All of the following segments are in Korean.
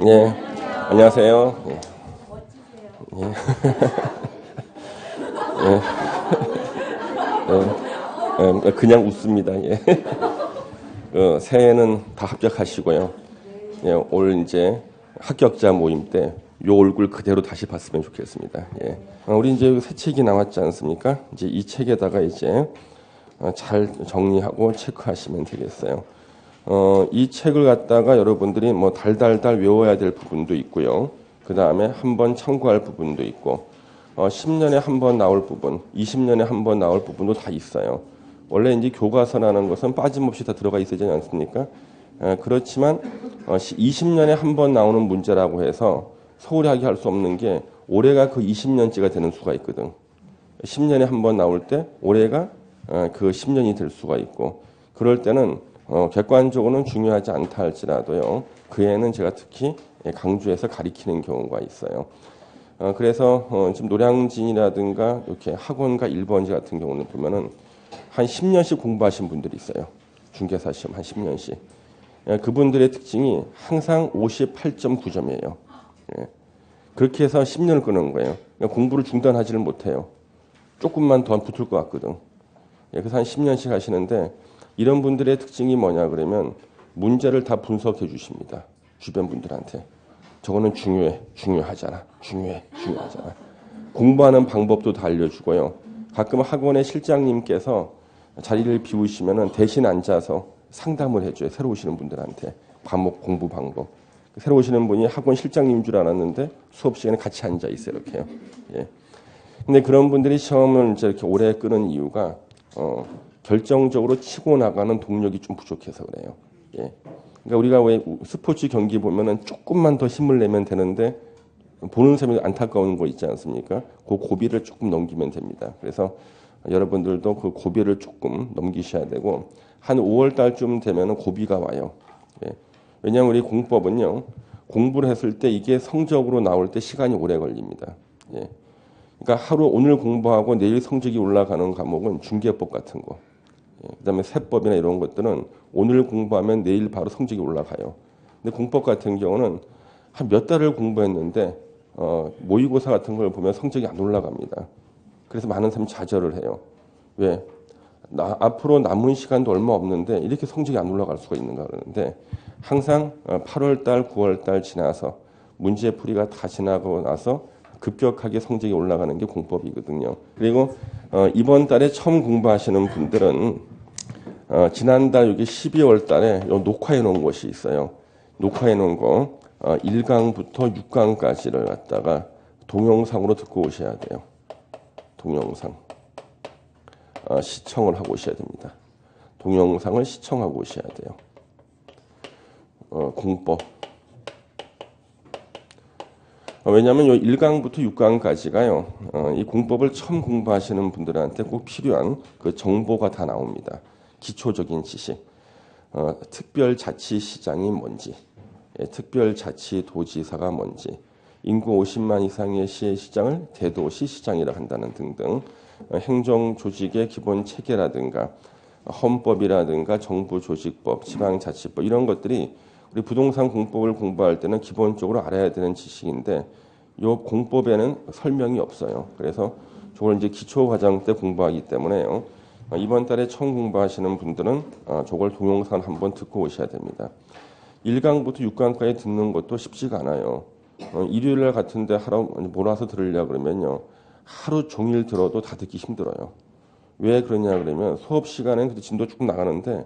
예, 안녕하세요. 예. 예. 예. 그냥 웃습니다. 예. 새해는 다 합격하시고요. 예, 올 이제 합격자 모임 때 요 얼굴 그대로 다시 봤으면 좋겠습니다. 예. 우리 이제 새 책이 나왔지 않습니까? 이제 이 책에다가 이제 잘 정리하고 체크하시면 되겠어요. 이 책을 갖다가 여러분들이 뭐 달달달 외워야 될 부분도 있고요. 그 다음에 한번 참고할 부분도 있고, 10년에 한 번 나올 부분, 20년에 한 번 나올 부분도 다 있어요. 원래 이제 교과서라는 것은 빠짐없이 다 들어가 있어야 되지 않습니까? 그렇지만 20년에 한 번 나오는 문제라고 해서 소홀하게 할 수 없는 게 올해가 그 20년째가 되는 수가 있거든. 10년에 한 번 나올 때 올해가 그 10년이 될 수가 있고, 그럴 때는 객관적으로는 중요하지 않다 할지라도요, 그 애는 제가 특히 강조해서 가리키는 경우가 있어요. 그래서 지금 노량진이라든가 이렇게 학원가 1번지 같은 경우는 보면은 한 10년씩 공부하신 분들이 있어요. 중개사 시험 한 10년씩. 그분들의 특징이 항상 58.9점이에요. 그렇게 해서 10년을 끄는 거예요. 그러니까 공부를 중단하지를 못해요. 조금만 더 붙을 것 같거든. 그래서 한 10년씩 하시는데, 이런 분들의 특징이 뭐냐 그러면 문제를 다 분석해 주십니다. 주변 분들한테. 저거는 중요하잖아. 중요하잖아. 공부하는 방법도 다 알려주고요. 가끔 학원의 실장님께서 자리를 비우시면은 대신 앉아서 상담을 해줘요. 새로 오시는 분들한테. 과목 공부 방법. 새로 오시는 분이 학원 실장님인 줄 알았는데 수업 시간에 같이 앉아 있어요. 이렇게요. 예. 근데 그런 분들이 시험을 이제 이렇게 오래 끄는 이유가 결정적으로 치고 나가는 동력이 좀 부족해서 그래요. 예. 그러니까 우리가 왜 스포츠 경기 보면은 조금만 더 힘을 내면 되는데 보는 사람이 안타까운 거 있지 않습니까? 그 고비를 조금 넘기면 됩니다. 그래서 여러분들도 그 고비를 조금 넘기셔야 되고, 한 5월 달쯤 되면은 고비가 와요. 예. 왜냐하면 우리 공법은요, 공부를 했을 때 이게 성적으로 나올 때 시간이 오래 걸립니다. 예. 그러니까 하루 오늘 공부하고 내일 성적이 올라가는 과목은 중개법 같은 거, 그다음에 세법이나 이런 것들은 오늘 공부하면 내일 바로 성적이 올라가요. 근데 공법 같은 경우는 한 몇 달을 공부했는데 모의고사 같은 걸 보면 성적이 안 올라갑니다. 그래서 많은 사람이 좌절을 해요. 왜? 앞으로 남은 시간도 얼마 없는데 이렇게 성적이 안 올라갈 수가 있는가 그러는데, 항상 8월 달, 9월 달 지나서 문제풀이가 다 지나고 나서 급격하게 성적이 올라가는 게 공법이거든요. 그리고 이번 달에 처음 공부하시는 분들은 지난달 여기 12월 달에 녹화해 놓은 것이 있어요. 녹화해 놓은 거 1강부터 6강까지를 갖다가 동영상으로 듣고 오셔야 돼요. 동영상. 시청을 하고 오셔야 됩니다. 동영상을 시청하고 오셔야 돼요. 공법. 왜냐하면 요 1강부터 6강까지가요, 이 공법을 처음 공부하시는 분들한테 꼭 필요한 그 정보가 다 나옵니다. 기초적인 지식. 특별자치시장이 뭔지, 특별자치도지사가 뭔지, 인구 50만 이상의 시의 시장을 대도시 시장이라 한다는 등등, 행정조직의 기본 체계라든가 헌법이라든가 정부조직법, 지방자치법, 이런 것들이 우리 부동산 공법을 공부할 때는 기본적으로 알아야 되는 지식인데, 이 공법에는 설명이 없어요. 그래서 저걸 이제 기초과정 때 공부하기 때문에요, 이번 달에 처음 공부하시는 분들은 저걸 동영상 한번 듣고 오셔야 됩니다. 1강부터 6강까지 듣는 것도 쉽지가 않아요. 일요일 같은 데 하루 몰아서 들으려고 그러면요, 하루 종일 들어도 다 듣기 힘들어요. 왜 그러냐 그러면 수업 시간에는 진도 쭉 나가는데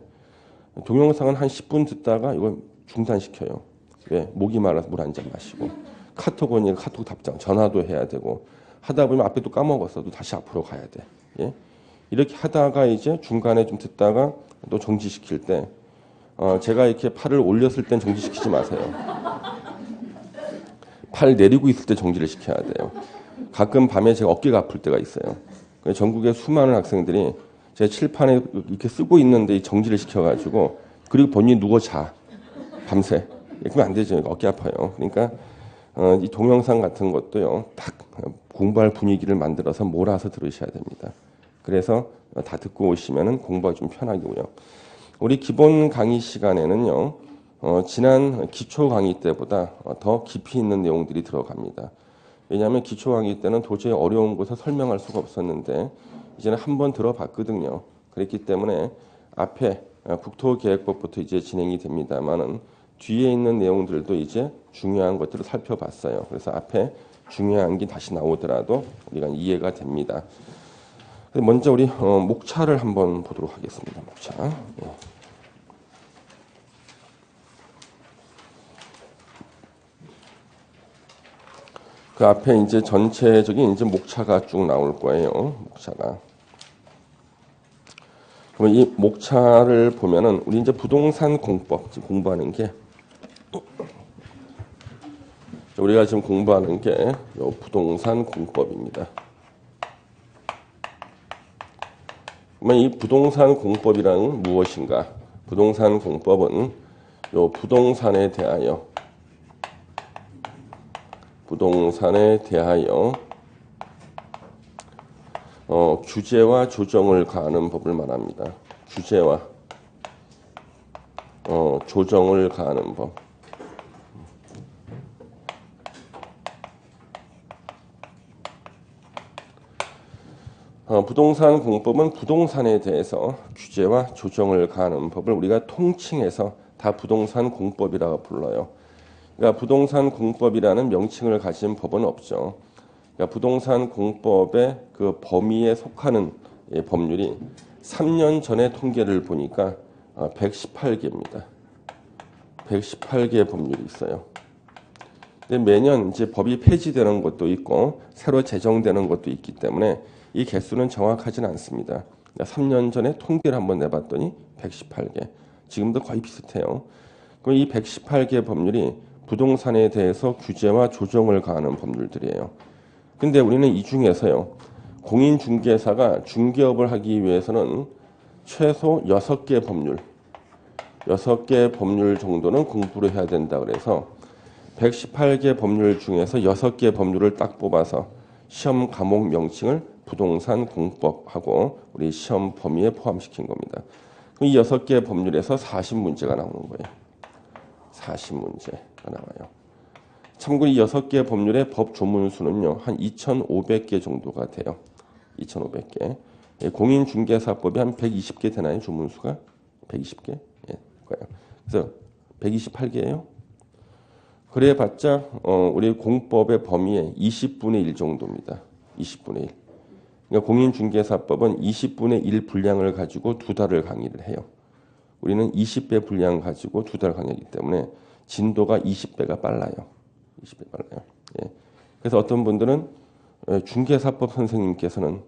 동영상은 한 10분 듣다가 이걸 중단시켜요. 왜? 목이 말라서 물 한 잔 마시고, 카톡은 카톡 답장, 전화도 해야 되고, 하다 보면 앞에 또 까먹었어. 또 다시 앞으로 가야 돼. 예? 이렇게 하다가 이제 중간에 좀 듣다가 또 정지시킬 때, 제가 이렇게 팔을 올렸을 땐 정지시키지 마세요. 팔 내리고 있을 때 정지를 시켜야 돼요. 가끔 밤에 제가 어깨가 아플 때가 있어요. 전국의 수많은 학생들이 제 칠판에 이렇게 쓰고 있는데 정지를 시켜가지고, 그리고 본인이 누워 자. 밤새. 그러면 안 되죠. 어깨 아파요. 그러니까 이 동영상 같은 것도요, 딱 공부할 분위기를 만들어서 몰아서 들으셔야 됩니다. 그래서 다 듣고 오시면은 공부가 좀 편하고요. 우리 기본 강의 시간에는요, 지난 기초 강의 때보다 더 깊이 있는 내용들이 들어갑니다. 왜냐하면 기초 강의 때는 도저히 어려운 것을 설명할 수가 없었는데 이제는 한번 들어봤거든요. 그랬기 때문에 앞에 국토계획법부터 이제 진행이 됩니다만은 뒤에 있는 내용들도 이제 중요한 것들을 살펴봤어요. 그래서 앞에 중요한 게 다시 나오더라도 우리가 이해가 됩니다. 먼저 우리 목차를 한번 보도록 하겠습니다. 목차. 예. 그 앞에 이제 전체적인 이제 목차가 쭉 나올 거예요. 목차가. 그럼 이 목차를 보면은 우리 이제 부동산 공법 지금 공부하는 게 우리가 지금 공부하는 게 요 부동산 공법입니다. 그러면 이 부동산 공법이란 무엇인가? 부동산 공법은 요 부동산에 대하여 규제와 조정을 가하는 법을 말합니다. 규제와 조정을 가하는 법. 부동산 공법은 부동산에 대해서 규제와 조정을 가하는 법을 우리가 통칭해서 다 부동산 공법이라고 불러요. 그러니까 부동산 공법이라는 명칭을 가진 법은 없죠. 그러니까 부동산 공법의 그 범위에 속하는 법률이 3년 전의 통계를 보니까 118개입니다. 118개 법률이 있어요. 근데 매년 이제 법이 폐지되는 것도 있고 새로 제정되는 것도 있기 때문에 이 개수는 정확하지는 않습니다. 3년 전에 통계를 한번 내봤더니 118개. 지금도 거의 비슷해요. 그럼 이 118개 법률이 부동산에 대해서 규제와 조정을 가하는 법률들이에요. 근데 우리는 이 중에서요. 공인중개사가 중개업을 하기 위해서는 최소 6개 법률, 6개 법률 정도는 공부를 해야 된다 그래서 118개 법률 중에서 6개 법률을 딱 뽑아서 시험 과목 명칭을 부동산 공법하고 우리 시험 범위에 포함시킨 겁니다. 이 6개 법률에서 40문제가 나오는 거예요. 40문제가 나와요. 참고로 이 6개 법률의 법 조문수는요. 한 2,500개 정도가 돼요. 2,500개. 공인중개사법이 한 120개 되나요? 조문수가? 120개? 예, 그래요. 그래서 128개예요. 그래봤자 우리 공법의 범위의 20분의 1 정도입니다. 20분의 1. 그러니까 공인중개사법은 20분의 1 분량을 가지고 2달을 강의를 해요. 우리는 20배 분량 가지고 2달 강의하기 때문에 진도가 20배가 빨라요. 20배 빨라요. 예. 그래서 어떤 분들은 중개사법 선생님께서는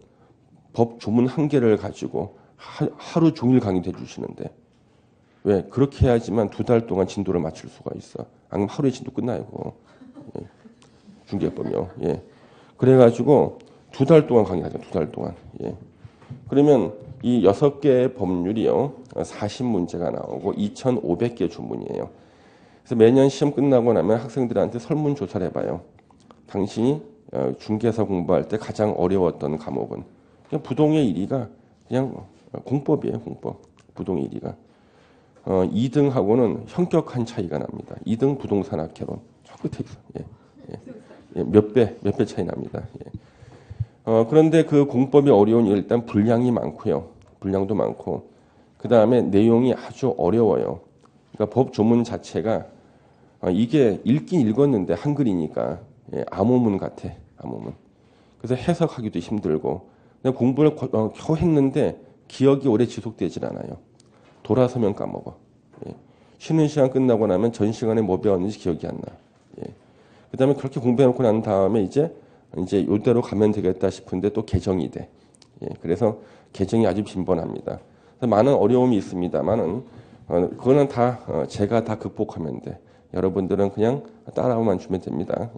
법 조문 한 개를 가지고 하루 종일 강의해 주시는데 왜? 그렇게 해야지만 2달 동안 진도를 맞출 수가 있어. 아니면 하루에 진도 끝나요. 예. 중개법이요. 예. 그래가지고 2달 동안 강의하죠. 2달 동안. 예. 그러면 이 6개의 법률이요. 40문제가 나오고 2,500개 조문이에요. 그래서 매년 시험 끝나고 나면 학생들한테 설문조사를 해봐요. 당신이 중개사 공부할 때 가장 어려웠던 과목은 그냥 부동의 1위가 그냥 공법이에요. 공법. 부동의 1위가. 2등하고는 현격한 차이가 납니다. 2등 부동산학개론. 저 끝에 있어. 예. 예. 예. 몇 배 차이 납니다. 예. 그런데 그 공법이 어려운 일단 분량이 많고요. 분량도 많고 그 다음에 내용이 아주 어려워요. 그러니까 법 조문 자체가 이게 읽긴 읽었는데 한글이니까 예, 암호문 같아. 암호문. 그래서 해석하기도 힘들고 그냥 공부를 겨우 했는데 기억이 오래 지속되질 않아요. 돌아서면 까먹어. 예. 쉬는 시간 끝나고 나면 전 시간에 뭐 배웠는지 기억이 안 나. 예. 그 다음에 그렇게 공부해놓고 난 다음에 이제 이대로 가면 되겠다 싶은데 또 개정이 돼. 예. 그래서 개정이 아주 빈번합니다. 많은 어려움이 있습니다만은 그거는 다 제가 다 극복하면 돼. 여러분들은 그냥 따라오만 주면 됩니다.